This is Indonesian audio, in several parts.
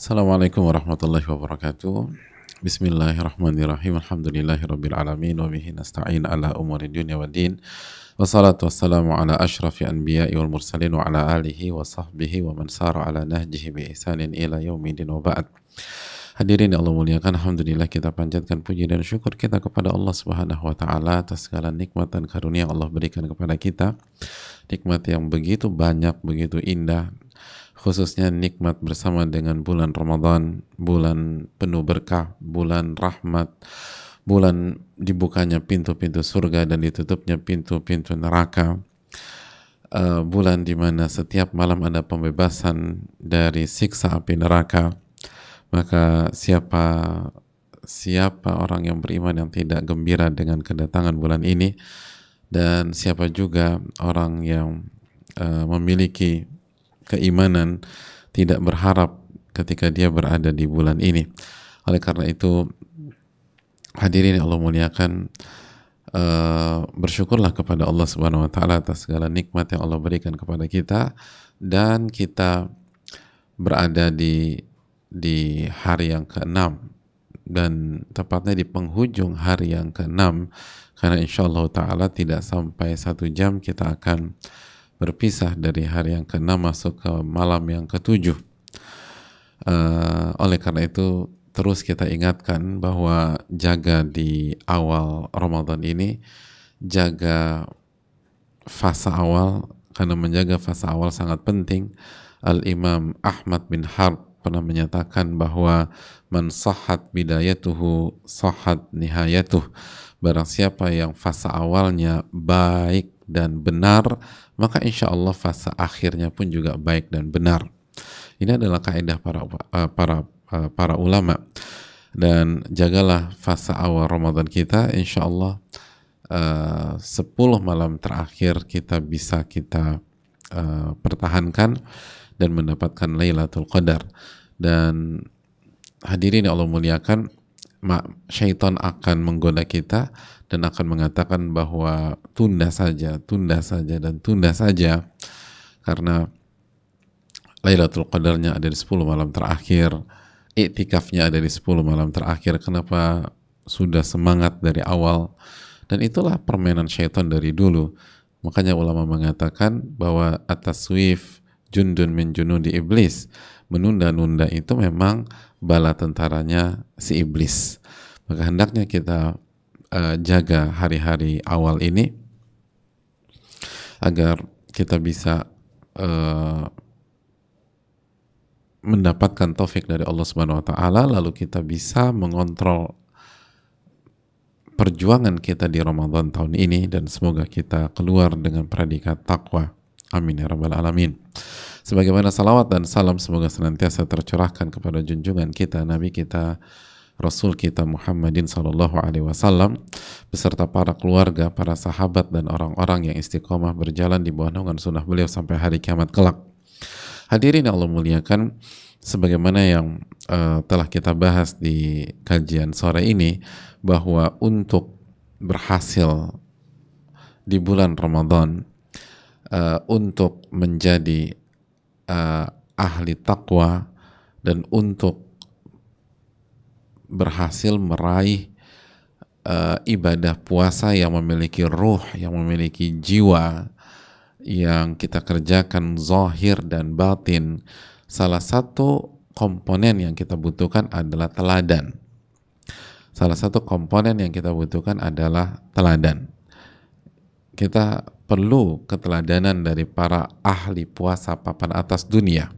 Assalamualaikum warahmatullahi wabarakatuh. Bismillahirrahmanirrahim. Alhamdulillahirabbil alamin wa bihi nasta'in ala umuri dunya waddin. Wassalatu wassalamu ala asyrafil anbiya'i wal mursalin wa ala alihi wa sahbihi wa man sara ala nahjihi bi ihsanin ila yaumidin wa ba'd. Hadirin yang Allah muliakan, alhamdulillah kita panjatkan puji dan syukur kita kepada Allah Subhanahu wa taala atas segala nikmat dan karunia yang Allah berikan kepada kita. Nikmat yang begitu banyak, begitu indah, khususnya nikmat bersama dengan bulan Ramadan, bulan penuh berkah, bulan rahmat, bulan dibukanya pintu-pintu surga dan ditutupnya pintu-pintu neraka, bulan di mana setiap malam ada pembebasan dari siksa api neraka. Maka siapa orang yang beriman yang tidak gembira dengan kedatangan bulan ini, dan siapa juga orang yang memiliki keimanan tidak berharap ketika dia berada di bulan ini. Oleh karena itu, hadirin yang Allah muliakan, bersyukurlah kepada Allah Subhanahu wa taala atas segala nikmat yang Allah berikan kepada kita, dan kita berada di hari yang ke-6, dan tepatnya di penghujung hari yang ke-6, karena insyaallah ta'ala tidak sampai 1 jam kita akan berpisah dari hari yang ke-6 masuk ke malam yang ke-7. Oleh karena itu terus kita ingatkan bahwa jaga di awal Ramadan ini, jaga fase awal, karena menjaga fase awal sangat penting. Al-Imam Ahmad bin Harb pernah menyatakan bahwa man sahhat bidayatuhu sahhat nihayatuh. Barang siapa yang fase awalnya baik dan benar, maka insya Allah fase akhirnya pun juga baik dan benar. Ini adalah kaidah para ulama. Dan jagalah fase awal Ramadan kita, insya Allah 10 malam terakhir kita pertahankan dan mendapatkan Lailatul Qadar. Dan hadirin yang Allah muliakan, syaitan akan menggoda kita dan akan mengatakan bahwa tunda saja, dan tunda saja, karena Lailatul Qadarnya ada di 10 malam terakhir, iktikafnya ada di 10 malam terakhir. Kenapa sudah semangat dari awal? Dan itulah permainan syaitan dari dulu. Makanya ulama mengatakan bahwa at-taswif jundun min junudi iblis, menunda-nunda itu memang bala tentaranya si iblis. Maka hendaknya kita jaga hari-hari awal ini agar kita bisa mendapatkan taufik dari Allah Subhanahu wa taala, lalu kita bisa mengontrol perjuangan kita di Ramadan tahun ini, dan semoga kita keluar dengan predikat takwa. Amin ya rabbal alamin. Sebagaimana salawat dan salam semoga senantiasa tercurahkan kepada junjungan kita, Nabi kita, Rasul kita Muhammadin sallallahu alaihi wasallam, beserta para keluarga, para sahabat, dan orang-orang yang istiqomah berjalan di bawah naungan sunnah beliau sampai hari kiamat kelak. Hadirin yang Allah muliakan, sebagaimana yang telah kita bahas di kajian sore ini, bahwa untuk berhasil di bulan Ramadan, untuk menjadi ahli takwa, dan untuk berhasil meraih ibadah puasa yang memiliki ruh, yang memiliki jiwa, yang kita kerjakan zahir dan batin, salah satu komponen yang kita butuhkan adalah teladan. Salah satu komponen yang kita butuhkan adalah teladan. Kita perlu keteladanan dari para ahli puasa papan atas dunia.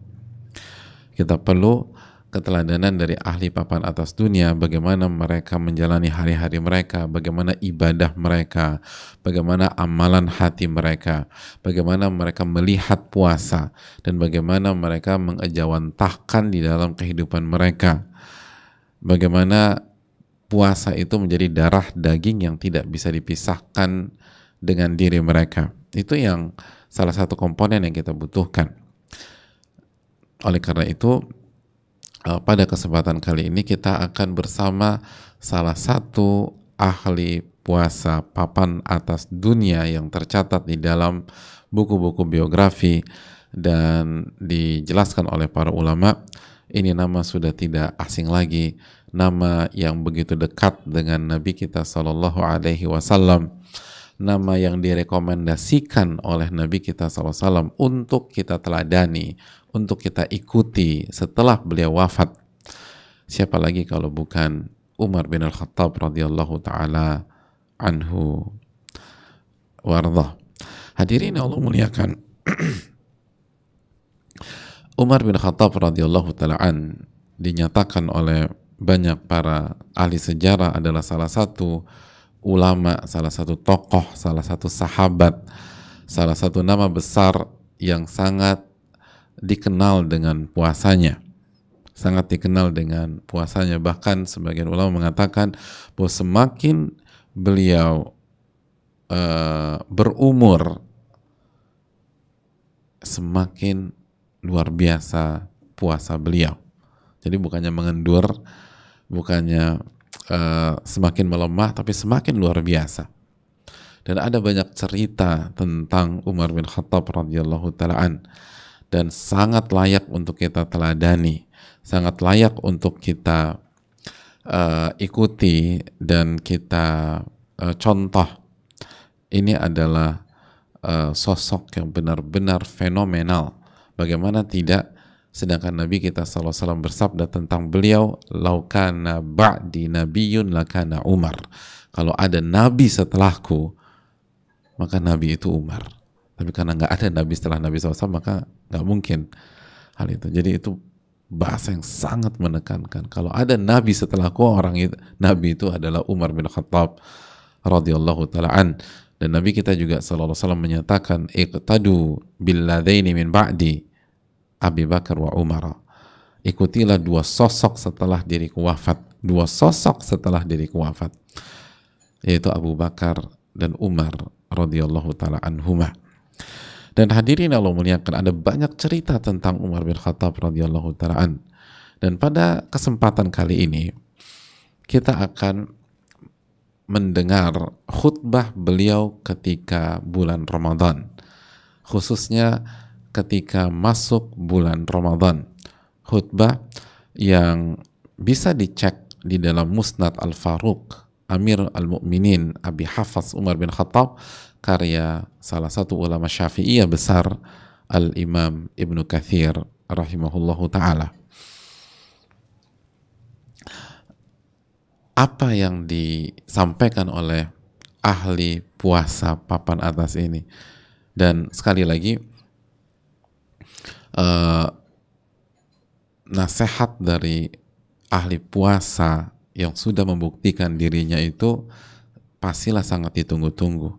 Kita perlu keteladanan dari ahli papan atas dunia, bagaimana mereka menjalani hari-hari mereka, bagaimana ibadah mereka, bagaimana amalan hati mereka, bagaimana mereka melihat puasa, dan bagaimana mereka mengejawantahkan di dalam kehidupan mereka, bagaimana puasa itu menjadi darah daging yang tidak bisa dipisahkan dengan diri mereka. Itu yang salah satu komponen yang kita butuhkan. Oleh karena itu, pada kesempatan kali ini kita akan bersama salah satu ahli puasa papan atas dunia yang tercatat di dalam buku-buku biografi dan dijelaskan oleh para ulama. Ini nama sudah tidak asing lagi, nama yang begitu dekat dengan Nabi kita Shallallahu Alaihi Wasallam, nama yang direkomendasikan oleh Nabi kita SAW untuk kita teladani, untuk kita ikuti setelah beliau wafat. Siapa lagi kalau bukan Umar bin Al-Khattab radhiyallahu taala anhu warḍah. Hadirin Allah muliakan. Umar bin Khattab radhiyallahu taala dinyatakan oleh banyak para ahli sejarah adalah salah satu ulama, salah satu tokoh, salah satu sahabat, salah satu nama besar yang sangat dikenal dengan puasanya. Sangat dikenal dengan puasanya. Bahkan sebagian ulama mengatakan bahwa semakin beliau berumur, semakin luar biasa puasa beliau. Jadi bukannya mengendur, bukannya semakin melemah, tapi semakin luar biasa. Dan ada banyak cerita tentang Umar bin Khattab radhiyallahu taala dan sangat layak untuk kita teladani, sangat layak untuk kita ikuti dan kita contoh. Ini adalah sosok yang benar-benar fenomenal. Bagaimana tidak, sedangkan Nabi kita SAW bersabda tentang beliau, laukana ba'di nabiyyun lakana Umar. Kalau ada nabi setelahku, maka nabi itu Umar. Tapi karena nggak ada nabi setelah Nabi SAW, maka nggak mungkin hal itu. Jadi itu bahasa yang sangat menekankan. Kalau ada nabi setelahku, nabi itu adalah Umar bin Khattab radhiyallahu taala an. Dan Nabi kita juga sallallahu alaihi wasallam menyatakan, iqtadu billadaini min ba'di Abi Bakar wa Umar. Ikutilah dua sosok setelah diriku wafat. Dua sosok setelah diriku wafat, yaitu Abu Bakar dan Umar radhiyallahu taala anhuma. Dan hadirin Allah muliakan, ada banyak cerita tentang Umar bin Khattab radhiyallahu taala an. Dan pada kesempatan kali ini kita akan mendengar khutbah beliau ketika bulan Ramadan, khususnya ketika masuk bulan Ramadan. Khutbah yang bisa dicek di dalam Musnad Al-Faruq Amir Al-Mu'minin Abi Hafs Umar bin Khattab, karya salah satu ulama Syafi'iyah besar, Al-Imam Ibnu Katsir rahimahullahu ta'ala. Apa yang disampaikan oleh ahli puasa papan atas ini? Dan sekali lagi, nasihat dari ahli puasa yang sudah membuktikan dirinya itu pastilah sangat ditunggu-tunggu,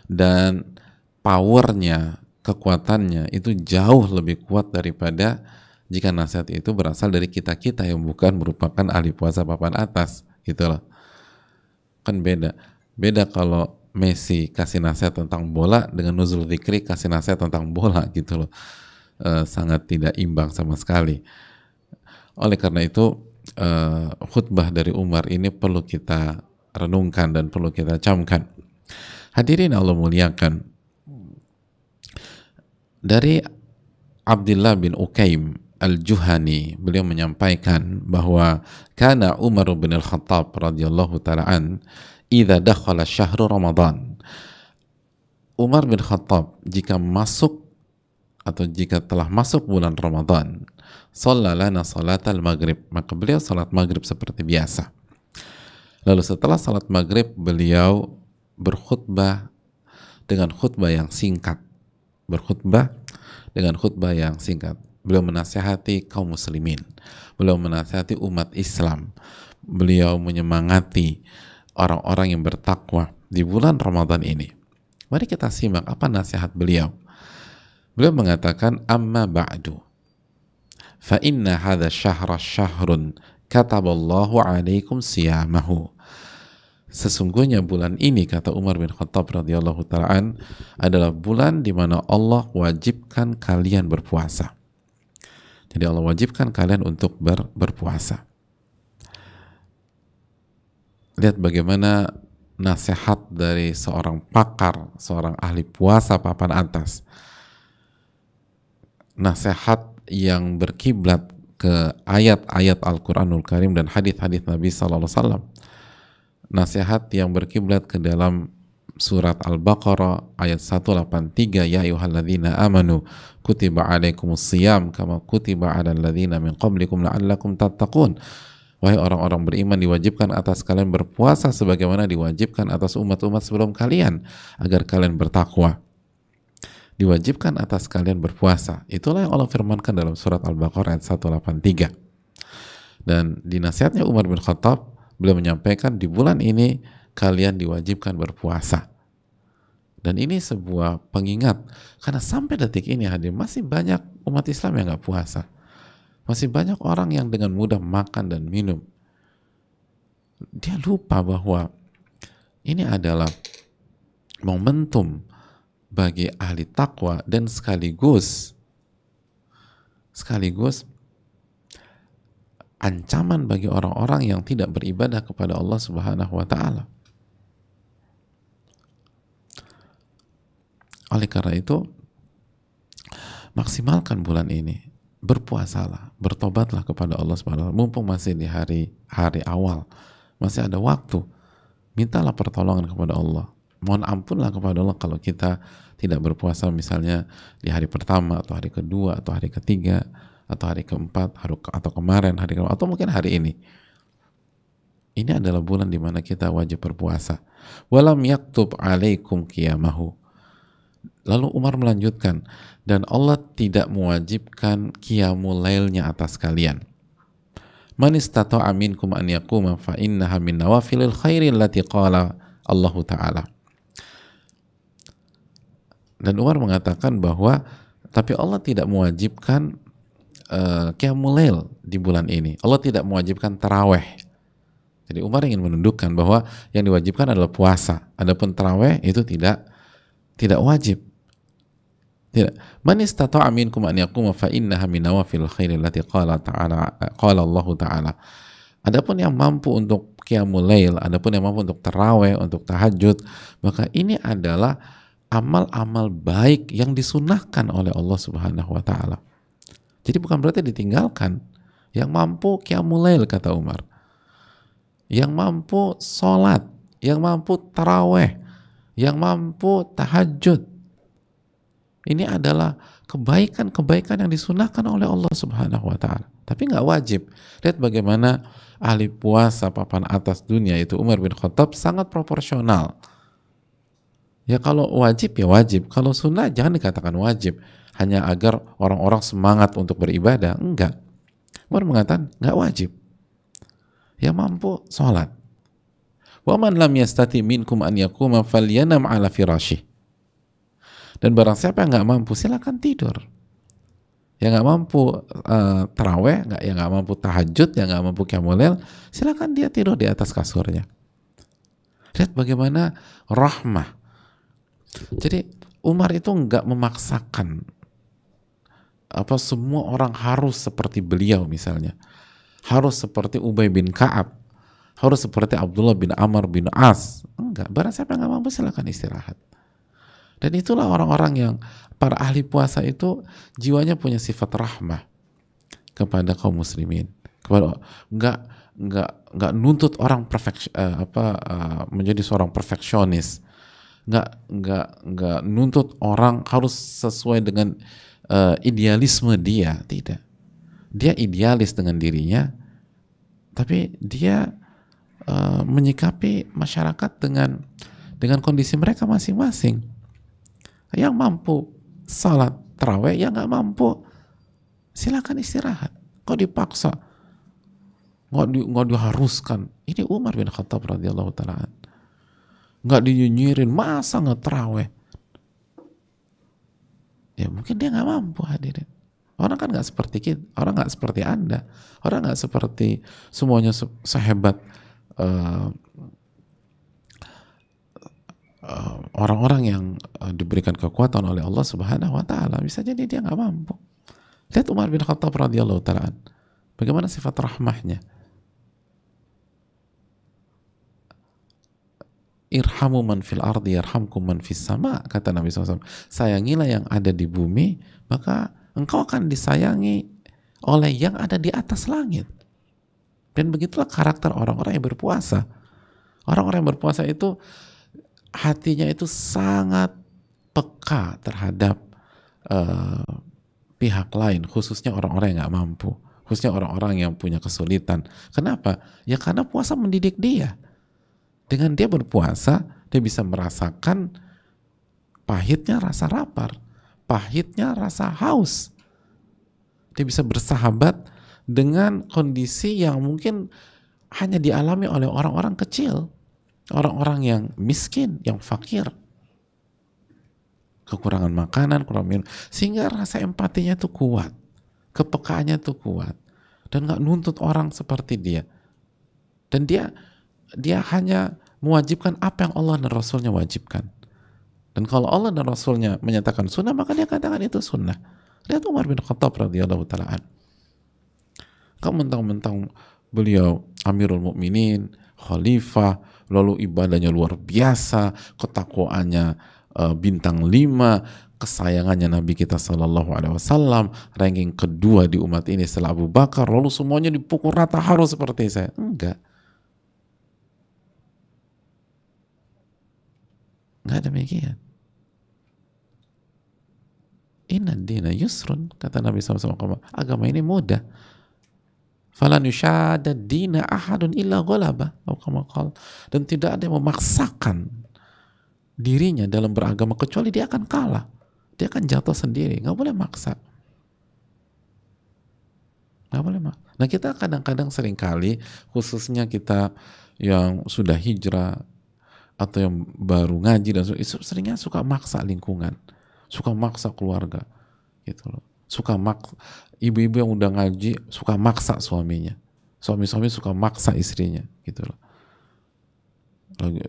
dan powernya, kekuatannya itu jauh lebih kuat daripada jika nasihat itu berasal dari kita-kita yang bukan merupakan ahli puasa papan atas, gitu loh. Kan beda kalau Messi kasih nasihat tentang bola dengan Nuzul Dzikri kasih nasihat tentang bola, gitu loh. Sangat tidak imbang sama sekali. Oleh karena itu khutbah dari Umar ini perlu kita renungkan dan perlu kita camkan. Hadirin Allah muliakan, dari Abdullah bin Ukaim Al-Juhani, beliau menyampaikan bahwa kana Umar bin Al-Khattab radhiyallahu taala an idza dakhala syahrul Ramadan. Umar bin Khattab jika telah masuk bulan Ramadan, shallalana salatal maghrib, maka beliau salat maghrib seperti biasa. Lalu setelah salat maghrib beliau berkhutbah dengan khutbah yang singkat. Beliau menasihati kaum muslimin, beliau menasihati umat Islam, beliau menyemangati orang-orang yang bertakwa di bulan Ramadan ini. Mari kita simak apa nasihat beliau. Beliau mengatakan, amma ba'du fa inna hadha syahra syahrun kataballahu alaikum siyamahu. Sesungguhnya bulan ini, kata Umar bin Khattab radhiyallahu ta'ala adalah bulan di mana Allah wajibkan kalian berpuasa. Jadi Allah wajibkan kalian untuk berpuasa. Lihat bagaimana nasihat dari seorang pakar, seorang ahli puasa papan atas. Nasihat yang berkiblat ke ayat-ayat Al-Quranul Karim dan hadis-hadis Nabi Sallallahu Alaihi Wasallam. Nasihat yang berkiblat ke dalam surat Al-Baqarah ayat 183, ya ayyuhalladzina amanu kutiba alaikumus siyam kama kutiba alal ladzina min qablikum la'allakum tattaqun. Wahai orang-orang beriman, diwajibkan atas kalian berpuasa sebagaimana diwajibkan atas umat-umat sebelum kalian agar kalian bertakwa. Diwajibkan atas kalian berpuasa. Itulah yang Allah firmankan dalam surat Al-Baqarah ayat 183. Dan di nasihatnya Umar bin Khattab, beliau menyampaikan di bulan ini kalian diwajibkan berpuasa. Dan ini sebuah pengingat, karena sampai detik ini hadir masih banyak umat Islam yang nggak puasa. Masih banyak orang yang dengan mudah makan dan minum. Dia lupa bahwa ini adalah momentum bagi ahli takwa dan sekaligus ancaman bagi orang-orang yang tidak beribadah kepada Allah Subhanahu wa Ta'ala. Oleh karena itu, maksimalkan bulan ini, berpuasalah, bertobatlah kepada Allah Subhanahu wa Ta'ala. Mumpung masih di hari awal, masih ada waktu, mintalah pertolongan kepada Allah. Mohon ampunlah kepada Allah kalau kita tidak berpuasa misalnya di hari pertama atau hari kedua atau hari ketiga atau hari keempat, atau kemarin, hari keempat, atau mungkin hari ini. Ini adalah bulan di mana kita wajib berpuasa. Walam yaktub alaikum qiyamahu. Lalu Umar melanjutkan, dan Allah tidak mewajibkan qiyamul lailnya atas kalian. Man istata'a minkum an yaquma fa innaha min nawafilil khairi allati qala Allah Ta'ala. Dan Umar mengatakan bahwa tapi Allah tidak mewajibkan qiyamul lail di bulan ini. Allah tidak mewajibkan taraweh. Jadi Umar ingin menundukkan bahwa yang diwajibkan adalah puasa. Adapun taraweh itu tidak wajib. Tidak. Man istata'a minkum an yaquma fa innaha min nawafil khairi allati qala Allah Ta'ala. Adapun yang mampu untuk qiyamul lail, adapun yang mampu untuk taraweh, untuk tahajud, maka ini adalah amal-amal baik yang disunahkan oleh Allah Subhanahu wa Ta'ala. Jadi bukan berarti ditinggalkan. Yang mampu qiyamul lail, kata Umar. Yang mampu sholat, yang mampu taraweh, yang mampu tahajud. Ini adalah kebaikan-kebaikan yang disunahkan oleh Allah Subhanahu wa Ta'ala. Tapi nggak wajib. Lihat bagaimana ahli puasa papan atas dunia itu Umar bin Khattab sangat proporsional. Ya kalau wajib ya wajib, kalau sunnah jangan dikatakan wajib hanya agar orang-orang semangat untuk beribadah. Enggak. Umar mengatakan enggak wajib. Ya mampu sholat. Wa man lam yastati minkum an yaquma falyanam ala firasyih. Dan barang siapa yang enggak mampu silakan tidur. Yang enggak mampu taraweh, yang enggak mampu tahajud, yang enggak mampu qiyamul lail, silakan dia tidur di atas kasurnya. Lihat bagaimana rahmah. Jadi Umar itu enggak memaksakan semua orang harus seperti beliau misalnya, harus seperti Ubay bin Ka'ab, harus seperti Abdullah bin Amr bin As. Enggak, barang siapa yang enggak mampu silakan istirahat. Dan itulah orang-orang yang para ahli puasa itu jiwanya punya sifat rahmah kepada kaum muslimin, kepada enggak nuntut orang menjadi seorang perfeksionis. Nggak nuntut orang harus sesuai dengan idealisme dia, tidak. Dia idealis dengan dirinya, tapi dia menyikapi masyarakat dengan kondisi mereka masing-masing. Yang mampu salat taraweh, yang nggak mampu silakan istirahat. Kok dipaksa? Nggak diharuskan. Ini Umar bin Khattab radhiyallahu ta'ala. Nggak dinyinyirin, masa nggak terawih? Ya mungkin dia nggak mampu hadirin. Orang kan nggak seperti kita, orang nggak seperti Anda, orang nggak seperti semuanya sehebat orang-orang yang diberikan kekuatan oleh Allah Subhanahu wa Ta'ala. Bisa jadi dia nggak mampu. Lihat Umar bin Khattab radhiyallahu ta'ala, bagaimana sifat rahmahnya. Irhamu man fil ardi yarhamkum man fis sama, kata Nabi SAW. Sayangilah yang ada di bumi, maka engkau akan disayangi oleh yang ada di atas langit. Dan begitulah karakter orang-orang yang berpuasa. Orang-orang yang berpuasa itu hatinya itu sangat peka terhadap pihak lain, khususnya orang-orang yang nggak mampu, khususnya orang-orang yang punya kesulitan. Kenapa? Ya karena puasa mendidik dia. Dengan dia berpuasa, dia bisa merasakan pahitnya rasa lapar, pahitnya rasa haus. Dia bisa bersahabat dengan kondisi yang mungkin hanya dialami oleh orang-orang kecil, orang-orang yang miskin, yang fakir, kekurangan makanan, kurang minum, sehingga rasa empatinya itu kuat, kepekaannya itu kuat, dan nggak nuntut orang seperti dia. Dan dia hanya mewajibkan apa yang Allah dan Rasulnya wajibkan. Dan kalau Allah dan Rasulnya menyatakan sunnah, maka dia katakan itu sunnah. Lihat Umar bin Khattab radhiyallahu ta'ala an. Kau mentang-mentang beliau Amirul Mukminin, Khalifah, lalu ibadahnya luar biasa, ketakwaannya bintang 5, kesayangannya Nabi kita Sallallahu Alaihi Wasallam, ranking kedua di umat ini setelah Abu Bakar, lalu semuanya dipukul rata harus seperti saya. Enggak demikian. Inna dina yusrun, kata Nabi SAW, agama ini mudah. Falan yushadda dina ahadun illa ghalaba, dan tidak ada yang memaksakan dirinya dalam beragama kecuali dia akan kalah, dia akan jatuh sendiri. Nggak boleh maksa, nggak boleh maksa. Nah, kita kadang-kadang seringkali, khususnya kita yang sudah hijrah atau yang baru ngaji dan seringnya suka maksa lingkungan, suka maksa keluarga, gitu loh. Suka ibu-ibu yang udah ngaji suka maksa suaminya, suami-suami suka maksa istrinya, gitu loh. Lagi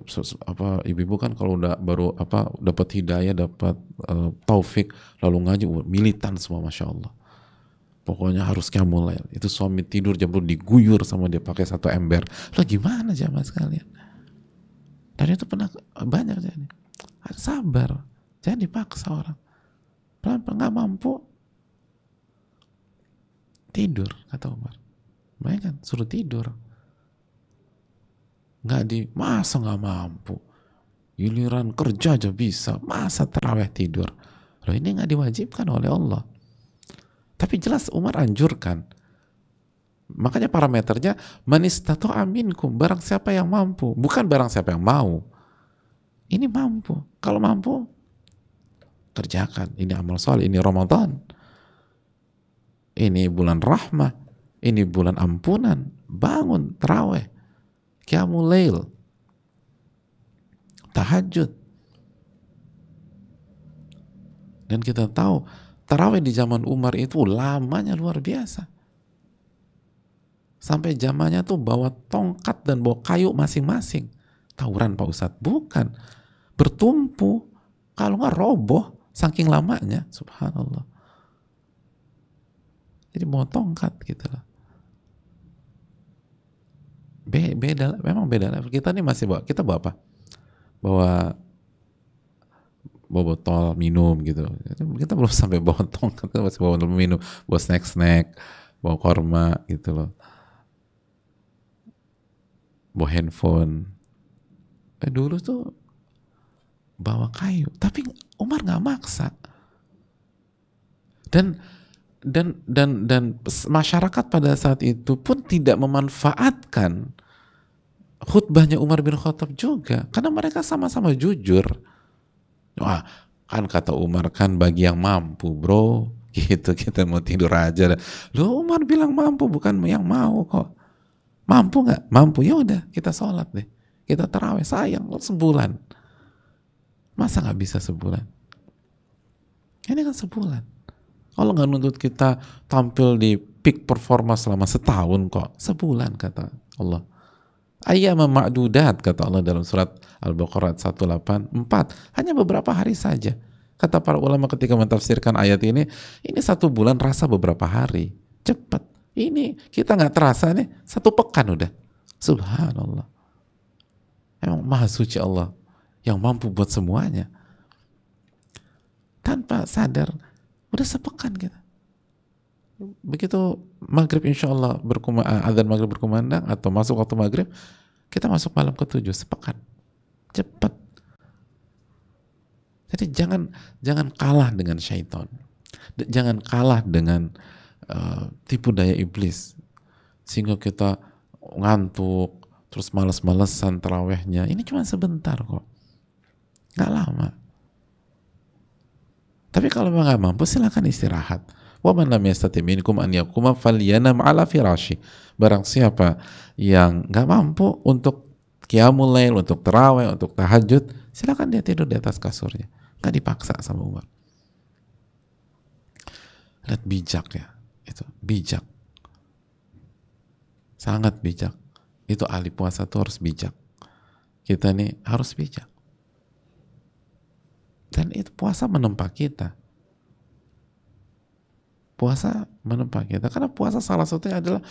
ibu-ibu kan kalau udah baru dapat hidayah, dapat taufik, lalu ngaji militan semua, masya Allah. Pokoknya harus qiyamul lail. Itu suami tidur jam 2 diguyur sama dia pakai 1 ember. Lo gimana jamaah sekalian? Dan itu pernah banyak jadi. Harus sabar, jangan dipaksa orang. Pelan-pelan, nggak mampu tidur, kata Umar. Bayangkan, suruh tidur. Masa nggak mampu? Giliran kerja aja bisa, masa tarawih tidur? Loh, ini nggak diwajibkan oleh Allah. Tapi jelas Umar anjurkan. Makanya parameternya man istata'a minkum, barang siapa yang mampu, bukan barang siapa yang mau. Ini mampu. Kalau mampu, kerjakan. Ini amal soleh, ini Ramadan. Ini bulan rahmah, ini bulan ampunan. Bangun, tarawih, qiyamul lail, tahajud. Dan kita tahu tarawih di zaman Umar itu lamanya luar biasa. Sampai zamannya tuh bawa tongkat dan bawa kayu masing-masing. Tawuran Pak Ustadz? Bukan. Bertumpu. Kalau nggak roboh saking lamanya. Subhanallah. Jadi bawa tongkat gitu lah. Beda, memang beda. Kita nih masih kita bawa apa? Bawa botol minum gitu. Kita belum sampai bawa tongkat, kita masih bawa botol minum, bawa snack, bawa korma gitu loh. Bawa handphone. Dulu tuh bawa kayu, tapi Umar nggak maksa. Dan masyarakat pada saat itu pun tidak memanfaatkan khutbahnya Umar bin Khattab juga, karena mereka sama-sama jujur. Wah, kan kata Umar, kan bagi yang mampu bro, gitu, kita mau tidur aja. Loh, Umar bilang mampu, bukan yang mau kok. Mampu nggak? Mampu, ya udah kita sholat deh, kita tarawih, sayang sebulan. Masa nggak bisa sebulan? Ini kan sebulan. Allah nggak nuntut kita tampil di peak performa selama setahun kok, sebulan kata Allah. Ayyama ma'dudat, kata Allah dalam surat Al-Baqarah 184, hanya beberapa hari saja. Kata para ulama ketika mentafsirkan ayat ini 1 bulan rasa beberapa hari, cepat. Ini kita nggak terasa nih 1 pekan udah. Subhanallah. Emang maha suci Allah yang mampu buat semuanya. Tanpa sadar udah sepekan kita. Begitu maghrib insya Allah adzan maghrib berkumandang atau masuk waktu maghrib, kita masuk malam ke-7 sepekan, cepat. Jadi jangan kalah dengan syaitan, jangan kalah dengan tipu daya iblis sehingga kita ngantuk terus malas-malesan tarawehnya. Ini cuma sebentar kok, nggak lama. Tapi kalau nggak mampu silakan istirahat. Wa man lam yastati minkum an yaquma falyanam ala firashi. Barang siapa yang nggak mampu untuk qiyamul lail, untuk tarawih, untuk tahajud, silakan dia tidur di atas kasurnya. Nggak dipaksa sama Umar. Lihat bijak ya, itu bijak, sangat bijak. Itu ahli puasa tuh harus bijak. Kita nih harus bijak. Dan itu puasa menempa kita. Puasa menempa kita. Karena puasa salah satunya adalah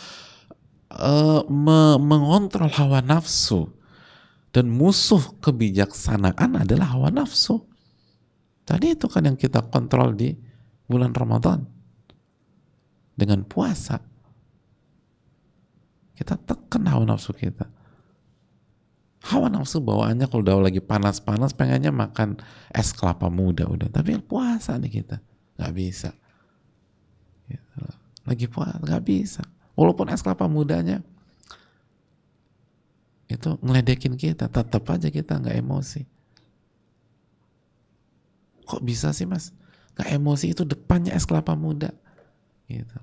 mengontrol hawa nafsu. Dan musuh kebijaksanaan adalah hawa nafsu. Tadi itu kan yang kita kontrol di bulan Ramadan. Dengan puasa. Kita tekan hawa nafsu kita. Hawa nafsu bawaannya kalau udah lagi panas-panas pengennya makan es kelapa muda udah. Tapi puasa nih kita. Gak bisa. Lagi puasa nggak bisa, walaupun es kelapa mudanya itu ngeledekin kita, tetap aja kita nggak emosi. Kok bisa sih mas nggak emosi, itu depannya es kelapa muda gitu.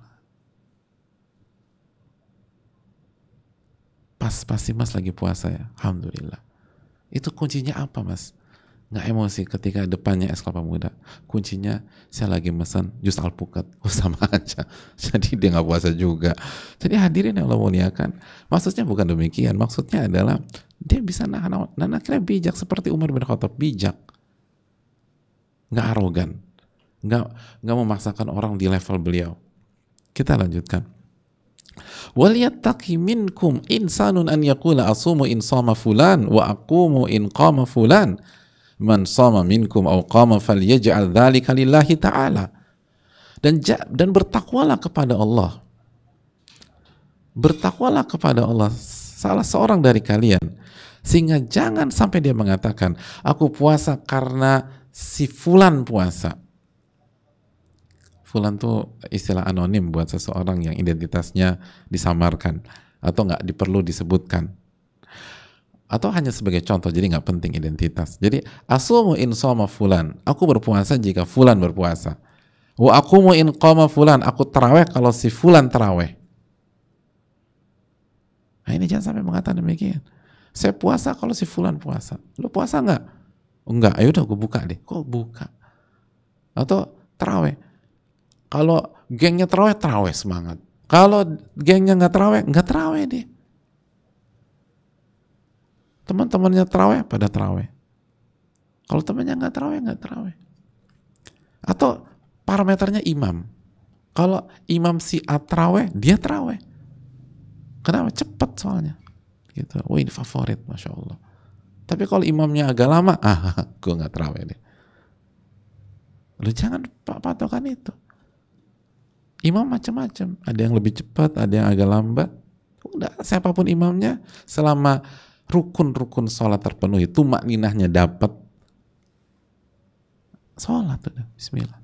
Pasti mas lagi puasa ya, alhamdulillah. Itu kuncinya apa mas? Nggak emosi ketika depannya es kelapa muda. Kuncinya saya lagi mesen jus alpukat. Oh sama aja. Jadi dia nggak puasa juga. Jadi hadirin yang Allah muliakan, maksudnya bukan demikian. Maksudnya adalah dia bisa nahan, dan akhirnya bijak seperti Umar bin Khattab, bijak, nggak arogan, nggak memaksakan orang di level beliau. Kita lanjutkan. Waliyattaqi minkum insanun an yaqula asumu in sama fulan wa aqumu in qama fulan. Man sama minkum aw qama falyaj'al dzalika lillahi ta'ala. Dan bertakwalah kepada Allah. Bertakwalah kepada Allah salah seorang dari kalian, sehingga jangan sampai dia mengatakan aku puasa karena si fulan puasa. Fulan tuh istilah anonim buat seseorang yang identitasnya disamarkan atau nggak perlu disebutkan. Atau hanya sebagai contoh, jadi nggak penting identitas. Jadi asumu in shoma fulan, aku berpuasa jika fulan berpuasa. Wa aqumu in qama fulan, aku taraweh kalau si fulan taraweh. Nah ini jangan sampai mengatakan demikian. Saya puasa kalau si fulan puasa. Lu puasa nggak? Enggak. Ayo udah gue buka deh. Kok buka? Atau taraweh. Kalau gengnya taraweh semangat. Kalau gengnya nggak taraweh deh. Teman-temannya taraweh pada taraweh. Kalau temannya nggak taraweh. Atau parameternya imam. Kalau imam si A taraweh, dia taraweh. Kenapa? Cepat soalnya. Gitu. Wah ini favorit, masya Allah. Tapi kalau imamnya agak lama, gue nggak taraweh deh. Lu jangan patokan itu. Imam macam-macam. Ada yang lebih cepat, ada yang agak lambat. Udah, siapapun imamnya, selama rukun-rukun sholat terpenuhi, tumakninahnya dapat, sholat udah, bismillah.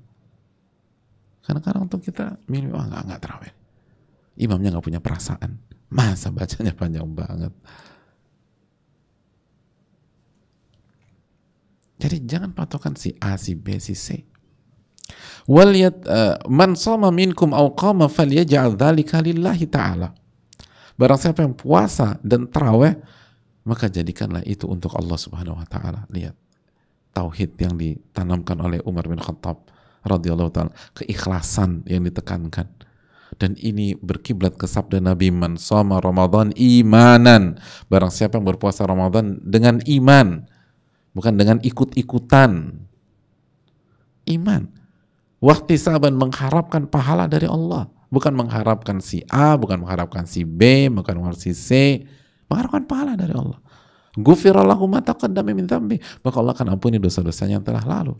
Kadang-kadang tuh kita milih, nggak tarawih, imamnya nggak punya perasaan, masa bacanya panjang banget. Jadi jangan patokan si A, si B, si C. Man shoma minkum aw qama falyaj'al dzalika lillahi ta'ala. Barang siapa yang puasa dan tarawih, maka jadikanlah itu untuk Allah Subhanahu wa taala. Lihat tauhid yang ditanamkan oleh Umar bin Khattab radhiyallahu taala, keikhlasan yang ditekankan. Dan ini berkiblat ke sabda Nabi, man shoma Ramadan imanan. Barang siapa yang berpuasa Ramadan dengan iman, bukan dengan ikut-ikutan. Iman. Wahtisaban, mengharapkan pahala dari Allah, bukan mengharapkan si A, bukan mengharapkan si B, bukan mengharapkan si C, mengharapkan pahala dari Allah. Ghufira lahu ma taqaddama min dzambi, maka Allah akan ampuni dosa-dosanya yang telah lalu.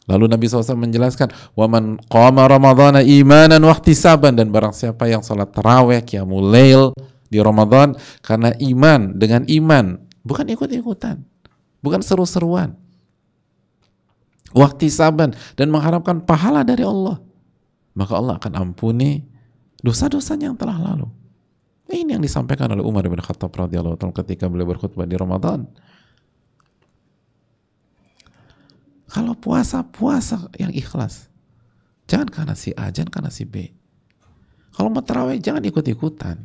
Lalu Nabi SAW menjelaskan, waman qama ramadhana imanan wahtisaban, dan barang siapa yang salat tarawih qiyamul lail di Ramadan karena iman, dengan iman, bukan ikut-ikutan, bukan seru-seruan, wahtisaban, dan mengharapkan pahala dari Allah, maka Allah akan ampuni dosa-dosanya yang telah lalu. Ini yang disampaikan oleh Umar bin Khattab radhiyallahu anhu ketika beliau berkhutbah di Ramadan. Kalau puasa, puasa yang ikhlas. Jangan karena si A, jangan karena si B. Kalau mau tarawih, jangan ikut-ikutan.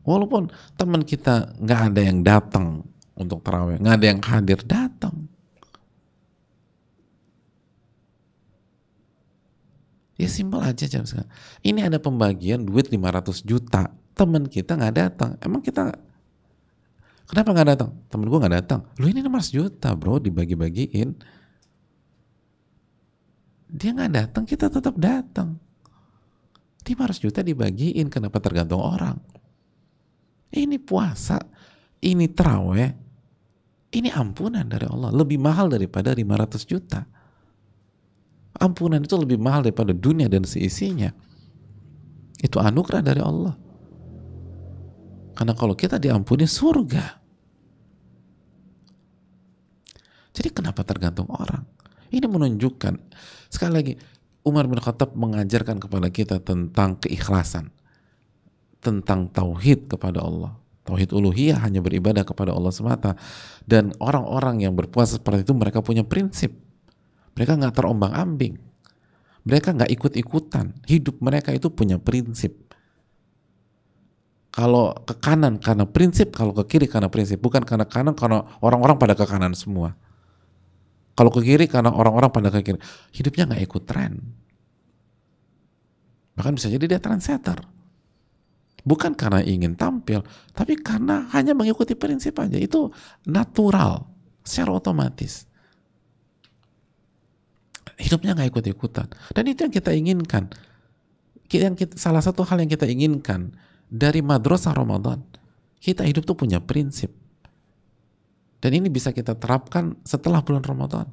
Walaupun teman kita nggak ada yang datang untuk tarawih, nggak ada yang hadir, datang. Ya simpel aja jam sekarang. Ini ada pembagian duit 500 juta. Teman kita nggak datang. Emang kita kenapa nggak datang? Temen gue nggak datang. Lu ini 500 juta bro, dibagi-bagiin. Dia nggak datang, kita tetap datang. 500 juta dibagiin, kenapa tergantung orang? Ini puasa, ini taraweh, ini ampunan dari Allah. Lebih mahal daripada 500 juta. Ampunan itu lebih mahal daripada dunia dan seisinya. Itu anugerah dari Allah. Karena kalau kita diampuni, surga. Jadi kenapa tergantung orang? Ini menunjukkan, sekali lagi, Umar bin Khattab mengajarkan kepada kita tentang keikhlasan, tentang tauhid kepada Allah. Tauhid uluhiyah, hanya beribadah kepada Allah semata. Dan orang-orang yang berpuasa seperti itu, mereka punya prinsip. Mereka nggak terombang-ambing. Mereka nggak ikut-ikutan. Hidup mereka itu punya prinsip. Kalau ke kanan karena prinsip, kalau ke kiri karena prinsip. Bukan karena kanan karena orang-orang pada ke kanan semua. Kalau ke kiri karena orang-orang pada ke kiri. Hidupnya nggak ikut tren. Bahkan bisa jadi dia trendsetter. Bukan karena ingin tampil, tapi karena hanya mengikuti prinsip aja. Itu natural, secara otomatis. Hidupnya nggak ikut-ikutan. Dan itu yang kita inginkan. Salah satu hal yang kita inginkan dari madrasah Ramadan. Kita hidup tuh punya prinsip. Dan ini bisa kita terapkan setelah bulan Ramadan.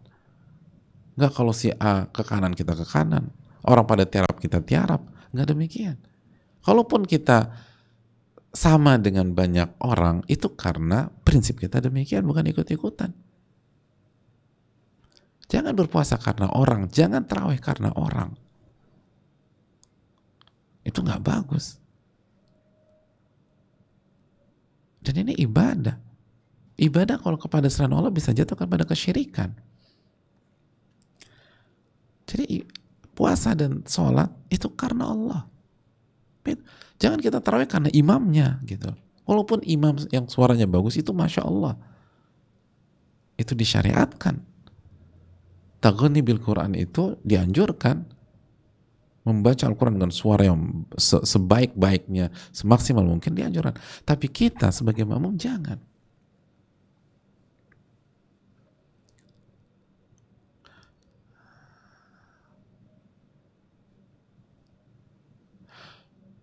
Nggak kalau si A ke kanan, kita ke kanan. Orang pada tiarap, kita tiarap. Nggak demikian. Kalaupun kita sama dengan banyak orang, itu karena prinsip kita demikian, bukan ikut-ikutan. Jangan berpuasa karena orang, jangan tarawih karena orang. Itu nggak bagus. Dan ini ibadah. Ibadah kalau kepada selain Allah bisa jatuh kepada kesyirikan. Jadi puasa dan sholat itu karena Allah. Jangan kita tarawih karena imamnya gitu. Walaupun imam yang suaranya bagus itu Masya Allah. Itu disyariatkan. Taghni bil Quran itu dianjurkan. Membaca Al-Quran dengan suara yang sebaik-baiknya, semaksimal mungkin dianjurkan. Tapi kita sebagai makmum jangan.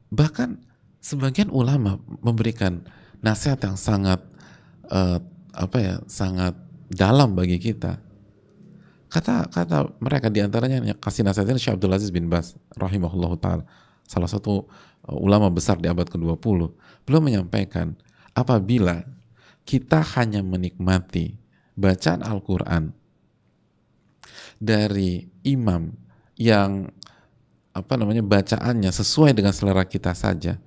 Bahkan sebagian ulama memberikan nasihat yang sangat sangat dalam bagi kita. Kata mereka diantaranya yang kasih nasihatnya Syekh Abdul Aziz bin Baz rahimahullah ta'ala, salah satu ulama besar di abad ke-20. Beliau menyampaikan, apabila kita hanya menikmati bacaan Al-Quran dari imam yang bacaannya sesuai dengan selera kita saja,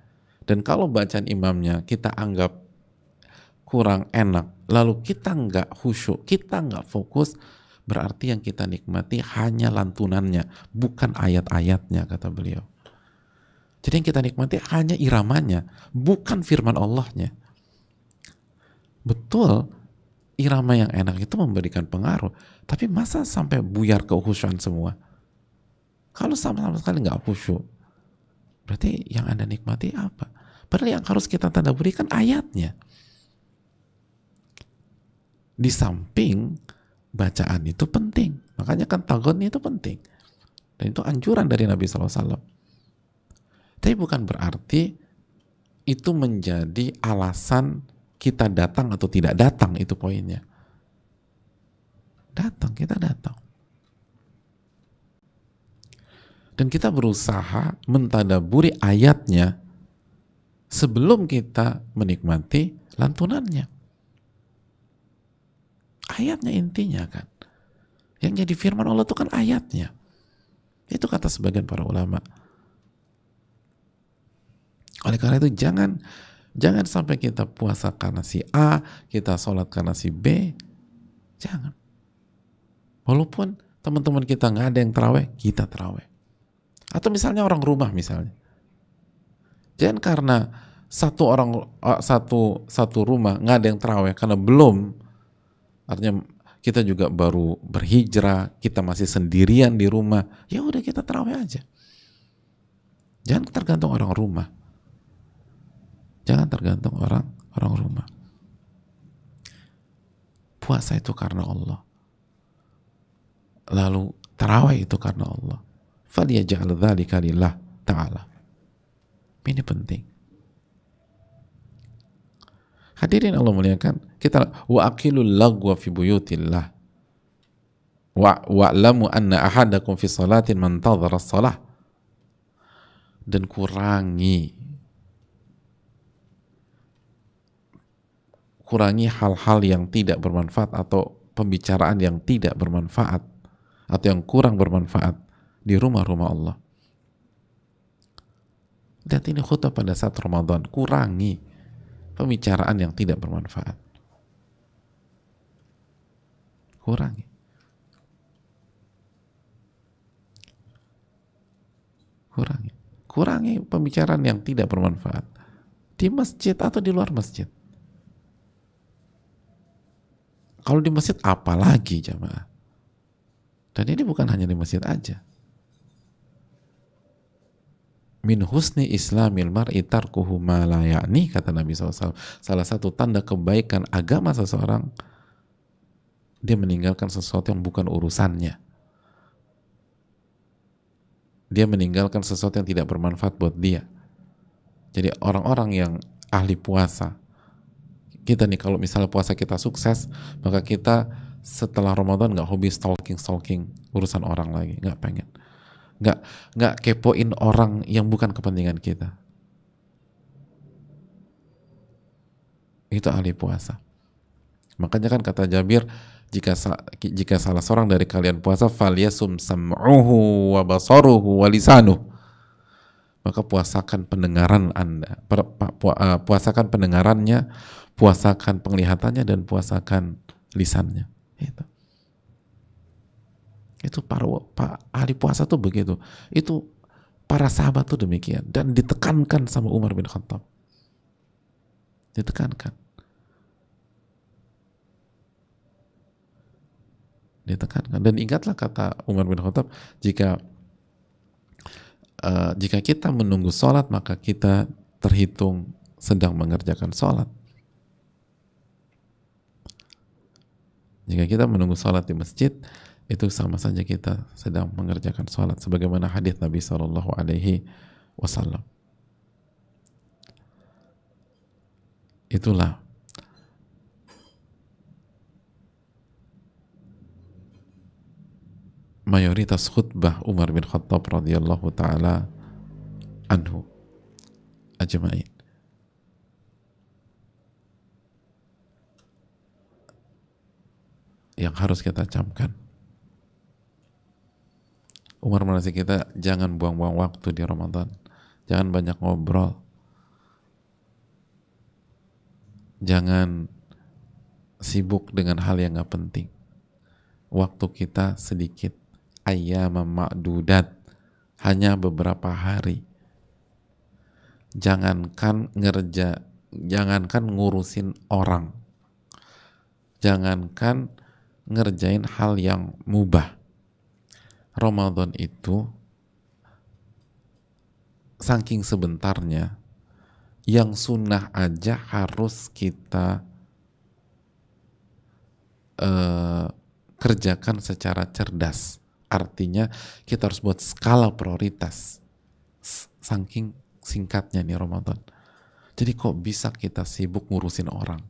dan kalau bacaan imamnya kita anggap kurang enak, lalu kita nggak khusyuk, kita nggak fokus, berarti yang kita nikmati hanya lantunannya, bukan ayat-ayatnya, kata beliau. Jadi yang kita nikmati hanya iramanya, bukan firman Allahnya. Betul, irama yang enak itu memberikan pengaruh, tapi masa sampai buyar kekhusyuan semua? Kalau sama sekali nggak khusyuk, berarti yang Anda nikmati apa? Padahal yang harus kita tadabburikan ayatnya. Di samping bacaan itu penting, makanya kan taghni itu penting, dan itu anjuran dari Nabi SAW. Tapi bukan berarti itu menjadi alasan kita datang atau tidak datang, itu poinnya. Datang, kita datang. Dan kita berusaha mentadaburi ayatnya sebelum kita menikmati lantunannya. Ayatnya intinya kan. Yang jadi firman Allah itu kan ayatnya. Itu kata sebagian para ulama. Oleh karena itu jangan sampai kita puasa karena si A, kita sholat karena si B. Jangan. Walaupun teman-teman kita nggak ada yang terawih, kita terawih. Atau misalnya orang rumah misalnya. Jangan karena satu rumah nggak ada yang terawih karena belum, artinya kita juga baru berhijrah, kita masih sendirian di rumah, ya udah kita terawih aja. Jangan tergantung orang rumah. Jangan tergantung orang rumah. Puasa itu karena Allah. Lalu tarawih itu karena Allah. Falyaj'al dzalika lillah ta'ala. Ini penting. Hadirin Allah muliakan, kita wa aqilul lagwa fi buyutillah. Wa'lamu anna ahadakum fi salatin mantadhara as-salah. Dan kurangi hal-hal yang tidak bermanfaat atau pembicaraan yang tidak bermanfaat atau yang kurang bermanfaat di rumah-rumah Allah. Dan ini khutbah pada saat Ramadan, kurangi pembicaraan yang tidak bermanfaat. Kurangi. Kurangi pembicaraan yang tidak bermanfaat di masjid atau di luar masjid. Kalau di masjid apalagi jamaah. Dan ini bukan hanya di masjid aja. Min husni islamil mar'i tarkuhu ma la ya'ni, kata Nabi SAW. Salah satu tanda kebaikan agama seseorang, dia meninggalkan sesuatu yang bukan urusannya. Dia meninggalkan sesuatu yang tidak bermanfaat buat dia. Jadi orang-orang yang ahli puasa, kita nih kalau misalnya puasa kita sukses, maka kita setelah Ramadan nggak hobi stalking urusan orang lagi, nggak pengen. Nggak kepoin orang yang bukan kepentingan kita. Itu ahli puasa. Makanya kan kata Jabir, jika salah seorang dari kalian puasa, falyasum sam'uhu wa basaruhu wa lisanuhu. Maka puasakan pendengaran Anda, puasakan pendengarannya, puasakan penglihatannya, dan puasakan lisannya. Itu para ahli puasa tuh begitu. Itu para sahabat tuh demikian, dan ditekankan sama Umar bin Khattab. Ditekankan. Dan ingatlah kata Umar bin Khattab, jika kita menunggu sholat, maka kita terhitung sedang mengerjakan sholat. Jika kita menunggu sholat di masjid, itu sama saja kita sedang mengerjakan sholat, sebagaimana hadis Nabi SAW. Itulah mayoritas khutbah Umar bin Khattab radhiyallahu taala anhu ajma'in. Yang harus kita camkan. Umar menasih kita, jangan buang-buang waktu di Ramadan. Jangan banyak ngobrol. Jangan sibuk dengan hal yang gak penting. Waktu kita sedikit. Ayyama ma'dudat. Hanya beberapa hari. Jangankan ngurusin orang. Jangankan ngerjain hal yang mubah. Ramadan itu saking sebentarnya, yang sunnah aja harus kita kerjakan secara cerdas. Artinya kita harus buat skala prioritas. Saking singkatnya nih Ramadan. Jadi kok bisa kita sibuk ngurusin orang?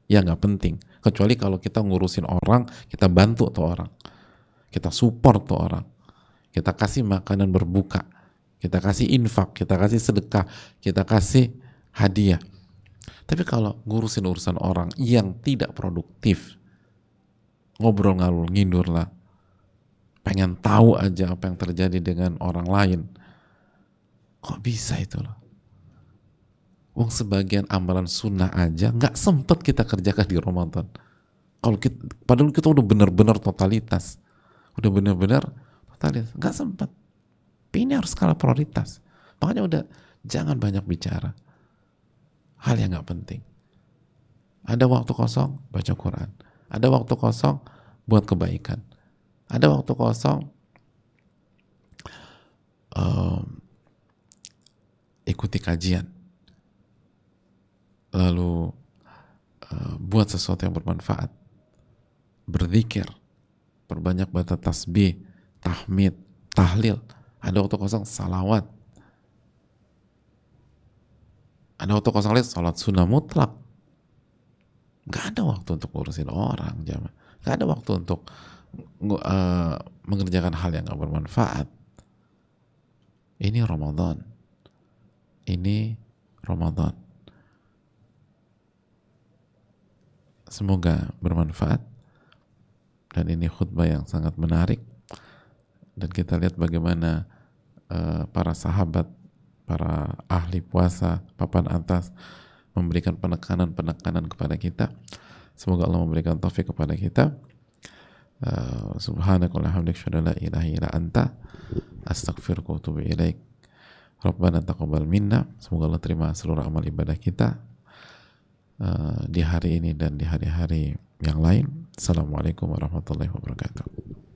ya nggak penting. Kecuali kalau kita ngurusin orang, kita bantu tuh orang, kita support tuh orang, kita kasih makanan berbuka, kita kasih infak, kita kasih sedekah, kita kasih hadiah. Tapi kalau ngurusin urusan orang yang tidak produktif, ngobrol ngalur ngidur lah, pengen tahu aja apa yang terjadi dengan orang lain, kok bisa itu loh? Wong sebagian amalan sunnah aja nggak sempet kita kerjakan di Ramadan. Padahal kita udah benar-benar totalitas, nggak sempet. Ini harus skala prioritas. Makanya udah jangan banyak bicara hal yang nggak penting. Ada waktu kosong baca Quran, ada waktu kosong buat kebaikan, ada waktu kosong ikuti kajian, lalu buat sesuatu yang bermanfaat, berzikir, perbanyak baca tasbih, tahmid, tahlil. Ada waktu kosong salawat, ada waktu kosong lagi salat sunnah mutlak. Gak ada waktu untuk ngurusin orang, jamaah. Gak ada waktu untuk mengerjakan hal yang gak bermanfaat. Ini Ramadan. Semoga bermanfaat, dan ini khutbah yang sangat menarik, dan kita lihat bagaimana para sahabat, para ahli puasa papan atas memberikan penekanan kepada kita. Semoga Allah memberikan taufik kepada kita. Subhanakallahumma wa bihamdika asyhadu an la ilaha illa anta astaghfiruka wa atubu ilaik. Rabbana taqabbal minna. Semoga Allah terima seluruh amal ibadah kita di hari ini dan di hari-hari yang lain. Assalamualaikum warahmatullahi wabarakatuh.